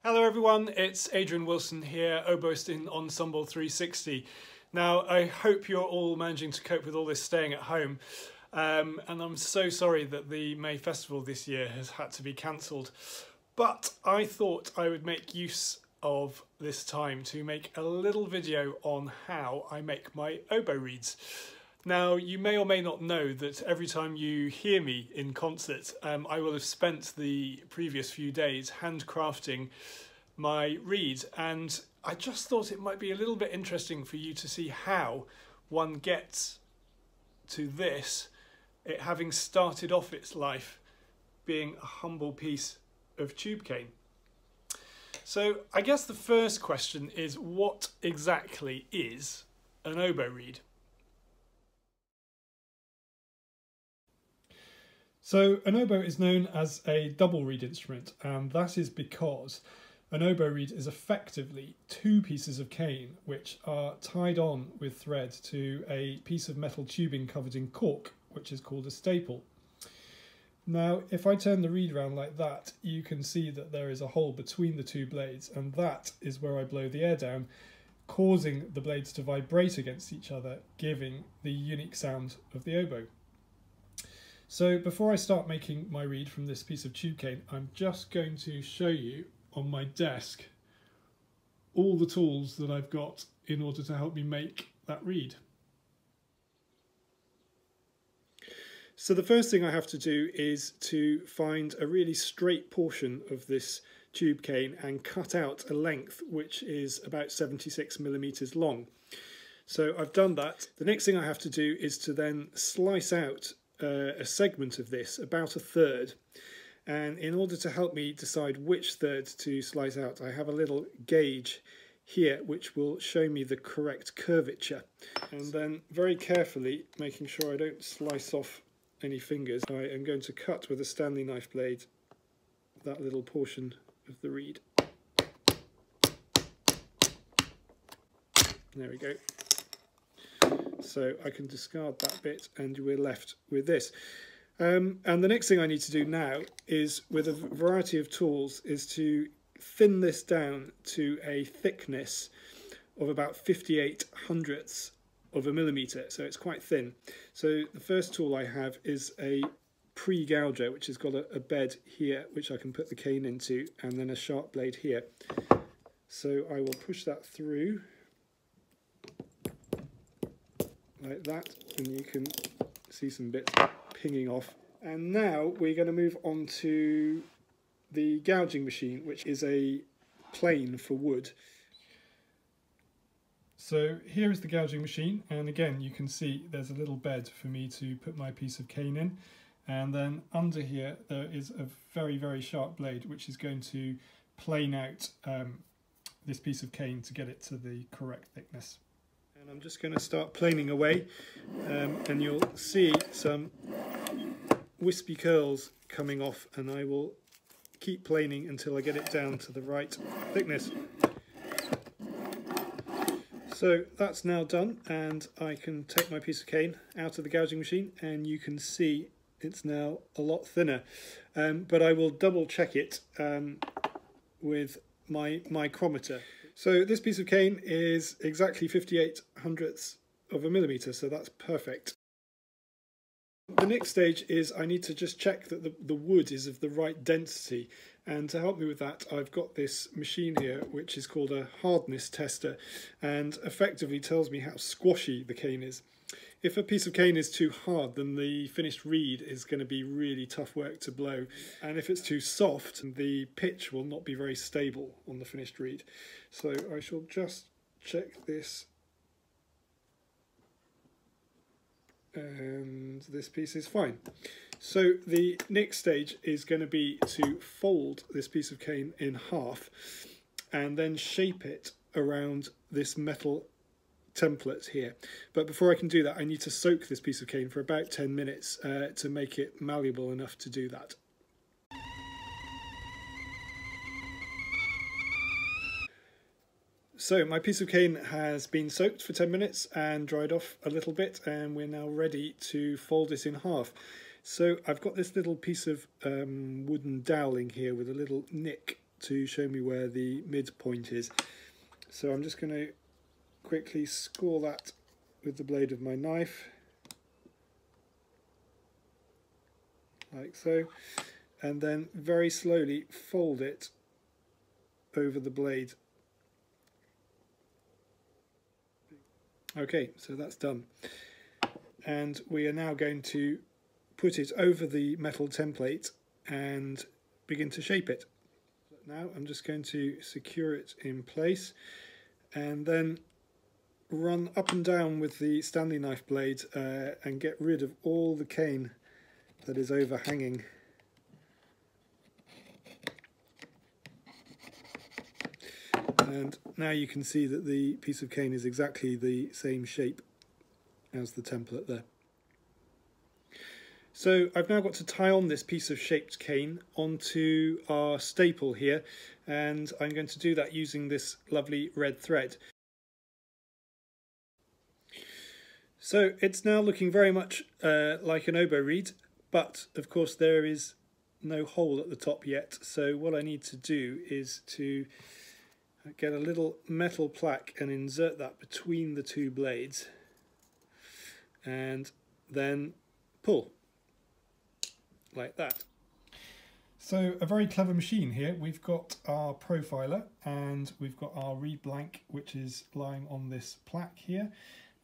Hello everyone, it's Adrian Wilson here, oboist in Ensemble 360. Now I hope you're all managing to cope with all this staying at home, and I'm so sorry that the May Festival this year has had to be cancelled, but I thought I would make use of this time to make a little video on how I make my oboe reeds. Now, you may or may not know that every time you hear me in concert, I will have spent the previous few days handcrafting my reed, and I just thought it might be a little bit interesting for you to see how one gets to this, it having started off its life being a humble piece of tube cane. So I guess the first question is, what exactly is an oboe reed? So an oboe is known as a double reed instrument, and that is because an oboe reed is effectively two pieces of cane which are tied on with thread to a piece of metal tubing covered in cork, which is called a staple. Now, if I turn the reed around like that, you can see that there is a hole between the two blades, and that is where I blow the air down, causing the blades to vibrate against each other, giving the unique sound of the oboe. So before I start making my reed from this piece of tube cane, I'm just going to show you on my desk all the tools that I've got in order to help me make that reed. So the first thing I have to do is to find a really straight portion of this tube cane and cut out a length which is about 76 millimeters long. So I've done that. The next thing I have to do is to then slice out a segment of this, about a third, and in order to help me decide which third to slice out, I have a little gauge here which will show me the correct curvature, and then very carefully, making sure I don't slice off any fingers, I am going to cut with a Stanley knife blade that little portion of the reed. There we go. So I can discard that bit and we're left with this. And the next thing I need to do now is, with a variety of tools, is to thin this down to a thickness of about 58 hundredths of a millimetre, so it's quite thin. So the first tool I have is a pre-gouger, which has got a bed here which I can put the cane into, and then a sharp blade here. So I will push that through like that, and you can see some bits pinging off. And now we're going to move on to the gouging machine, which is a plane for wood. So here is the gouging machine, and again you can see there's a little bed for me to put my piece of cane in, and then under here there is a very sharp blade which is going to plane out this piece of cane to get it to the correct thickness. And I'm just going to start planing away, and you'll see some wispy curls coming off, and I will keep planing until I get it down to the right thickness. So that's now done, and I can take my piece of cane out of the gouging machine, and you can see it's now a lot thinner, but I will double check it with my micrometer. So this piece of cane is exactly 58 hundredths of a millimetre, so that's perfect. The next stage is I need to just check that the wood is of the right density, and to help me with that I've got this machine here which is called a Hardness Tester, and effectively tells me how squashy the cane is. If a piece of cane is too hard, then the finished reed is going to be really tough work to blow, and if it's too soft, the pitch will not be very stable on the finished reed. So I shall just check this, and this piece is fine. So the next stage is going to be to fold this piece of cane in half and then shape it around this metal template here. But before I can do that, I need to soak this piece of cane for about 10 minutes to make it malleable enough to do that. So my piece of cane has been soaked for 10 minutes and dried off a little bit, and we're now ready to fold it in half. So I've got this little piece of wooden doweling here with a little nick to show me where the midpoint is. So I'm just going to quickly score that with the blade of my knife, like so, and then very slowly fold it over the blade. Okay, so that's done. And we are now going to put it over the metal template and begin to shape it. Now I'm just going to secure it in place and then run up and down with the Stanley knife blade and get rid of all the cane that is overhanging. And now you can see that the piece of cane is exactly the same shape as the template there. So I've now got to tie on this piece of shaped cane onto our staple here, and I'm going to do that using this lovely red thread. So it's now looking very much like an oboe reed, but of course there is no hole at the top yet, so what I need to do is to get a little metal plaque and insert that between the two blades and then pull like that. So a very clever machine here. We've got our profiler and we've got our reed blank, which is lying on this plaque here,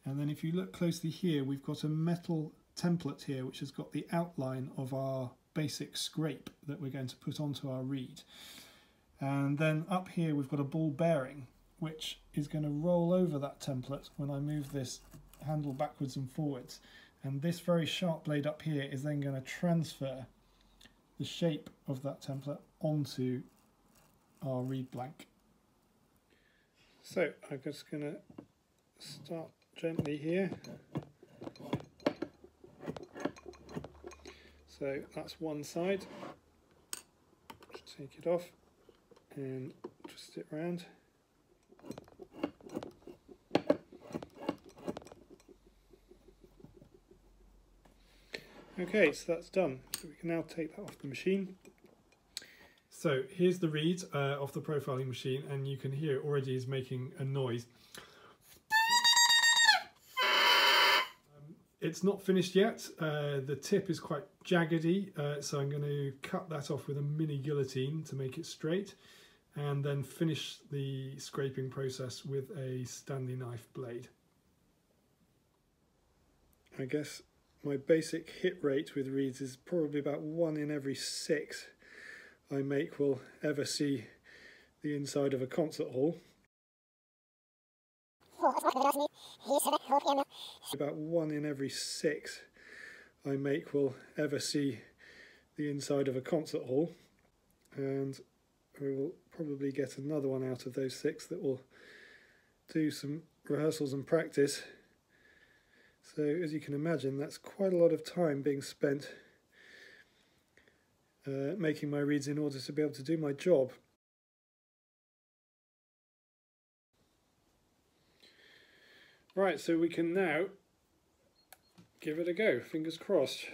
and then if you look closely here we've got a metal template here which has got the outline of our basic scrape that we're going to put onto our reed. And then up here we've got a ball bearing which is going to roll over that template when I move this handle backwards and forwards, and this very sharp blade up here is then going to transfer the shape of that template onto our reed blank. So I'm just going to start gently here. So that's one side. Just take it off and twist it around. Okay, so that's done. So we can now take that off the machine. So here's the reed off the profiling machine, and you can hear it already is making a noise. It's not finished yet. The tip is quite jaggedy, so I'm going to cut that off with a mini guillotine to make it straight, and then finish the scraping process with a Stanley knife blade. I guess my basic hit rate with reeds is probably about 1 in every 6 I make will ever see the inside of a concert hall. About 1 in every 6 I make will ever see the inside of a concert hall, and we will probably get another one out of those 6 that will do some rehearsals and practice. So as you can imagine, that's quite a lot of time being spent making my reeds in order to be able to do my job. Right, so we can now give it a go, fingers crossed.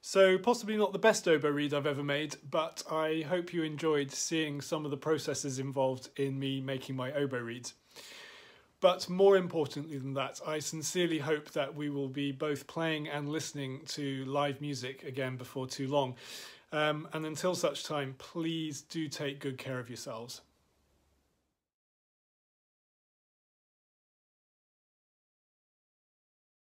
So possibly not the best oboe reed I've ever made, but I hope you enjoyed seeing some of the processes involved in me making my oboe reeds. But more importantly than that, I sincerely hope that we will be both playing and listening to live music again before too long. And until such time, please do take good care of yourselves.